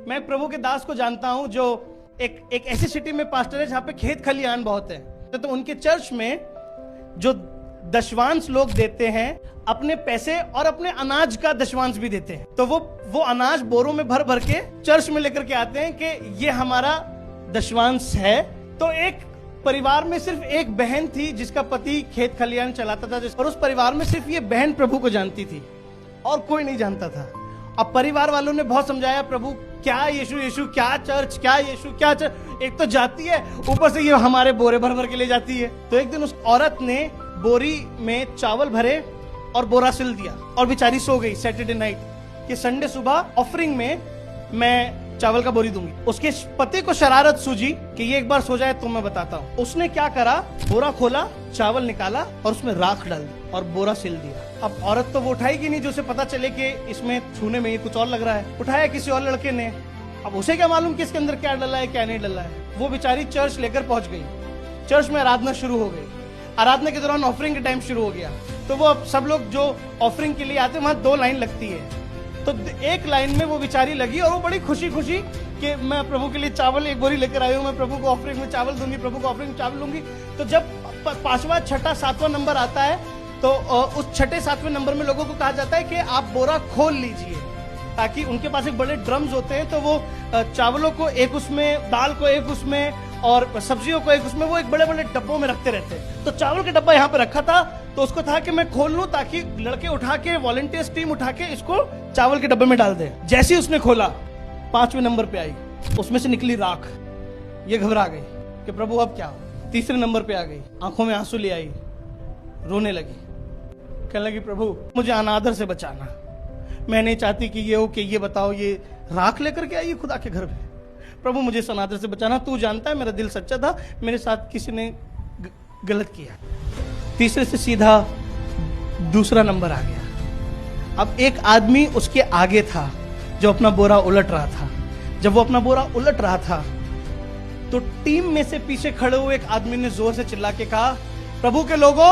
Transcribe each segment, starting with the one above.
मैं प्रभु के दास को जानता हूं जो एक ऐसी सिटी में पास्टर है जहां पे खेत खलियान बहुत है। तो उनके चर्च में जो दशवांश लोग देते हैं, अपने पैसे और अपने अनाज का दशवांश भी देते हैं। तो वो अनाज बोरों में भर भर के चर्च में लेकर के आते हैं कि ये हमारा दशवांश है। तो एक परिवार में सिर्फ एक बहन थी जिसका पति खेत खलियान चलाता था, और उस परिवार में सिर्फ ये बहन प्रभु को जानती थी और कोई नहीं जानता था। अब परिवार वालों ने बहुत समझाया, प्रभु क्या यीशु क्या चर्च, क्या यीशु क्या चर्च, एक तो जाती है, ऊपर से ये हमारे बोरे भर भर के ले जाती है। तो एक दिन उस औरत ने बोरी में चावल भरे और बोरा सिल दिया और बेचारी सो गई सैटरडे नाइट कि संडे सुबह ऑफरिंग में मैं चावल का बोरी दूंगी। उसके पति को शरारत सूझी कि ये एक बार सो जाए तो मैं बताता हूँ। उसने क्या करा, बोरा खोला, चावल निकाला और उसमें राख डाल दी और बोरा सिल दिया। अब औरत तो वो उठाएगी नहीं जो उसे पता चले कि इसमें छूने में ये कुछ और लग रहा है। उठाया किसी और लड़के ने, अब उसे क्या मालूम कि इसके अंदर क्या डला है क्या नहीं डला है। वो बेचारी चर्च लेकर पहुंच गई। चर्च में आराधना शुरू हो गई। आराधना के दौरान ऑफरिंग का टाइम शुरू हो गया। तो वो अब सब लोग जो ऑफरिंग के लिए आते हैं, वहां 2 लाइन लगती है। तो एक लाइन में वो बेचारी लगी और वो बड़ी खुशी खुशी कि मैं प्रभु के लिए चावल एक बोरी लेकर आई हूँ, मैं प्रभु को ऑफरिंग में चावल दूंगी, प्रभु को ऑफरिंग में चावल दूंगी। तो जब 5वां 6ठा 7वां नंबर आता है तो उस 6ठे 7वें नंबर में लोगों को कहा जाता है कि आप बोरा खोल लीजिए, ताकि उनके पास एक बड़े ड्रम्स होते हैं। तो वो चावलों को एक उसमें, दाल को एक उसमें और सब्जियों को एक उसमें, वो एक बड़े बड़े डब्बों में रखते रहते हैं। तो चावल का डब्बा यहाँ पे रखा था, तो उसको था कि मैं खोल लूं ताकि लड़के उठा के, वॉलंटियर्स टीम उठा के इसको चावल के डब्बे में डाल दे। जैसे ही उसने खोला, 5वें नंबर पे आई, उसमें से निकली राख। ये घबरा गई कि प्रभु अब क्या हो। 3रे नंबर पे आ गई, आंखों में आंसू ले आई, रोने लगी, कहने लगी प्रभु मुझे अनादर से बचाना, मैं नहीं चाहती कि ये हो कि ये बताओ ये राख लेकर के आई खुदा के घर में। प्रभु मुझे इस अनादर से बचाना, तू जानता है मेरा दिल सच्चा था, मेरे साथ किसी ने गलत किया। 3रे से सीधा 2रा नंबर आ गया। अब एक आदमी उसके आगे था जो अपना बोरा उलट रहा था। जब वो अपना बोरा उलट रहा था तो टीम में से पीछे खड़े हुए एक आदमी ने जोर से चिल्ला के कहा, प्रभु के लोगों,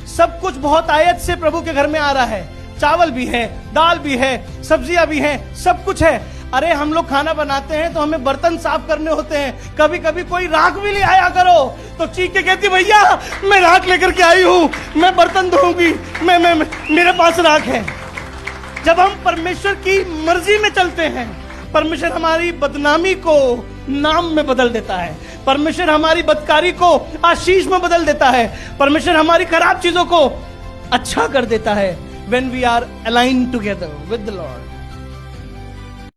सब कुछ बहुत आयत से प्रभु के घर में आ रहा है, चावल भी है, दाल भी है, सब्जियां भी हैं, सब कुछ है। अरे हम लोग खाना बनाते हैं तो हमें बर्तन साफ करने होते हैं, कभी कभी कोई राख भी ले आया करो। तो चीख के कहती, भैया मैं राख लेकर के आई हूं, मैं बर्तन धोऊंगी, मैं मेरे पास राख है। जब हम परमेश्वर की मर्जी में चलते हैं, परमेश्वर हमारी बदनामी को नाम में बदल देता है, परमेश्वर हमारी बदकारी को आशीष में बदल देता है, परमेश्वर हमारी खराब चीजों को अच्छा कर देता है। When we are aligned together with the Lord.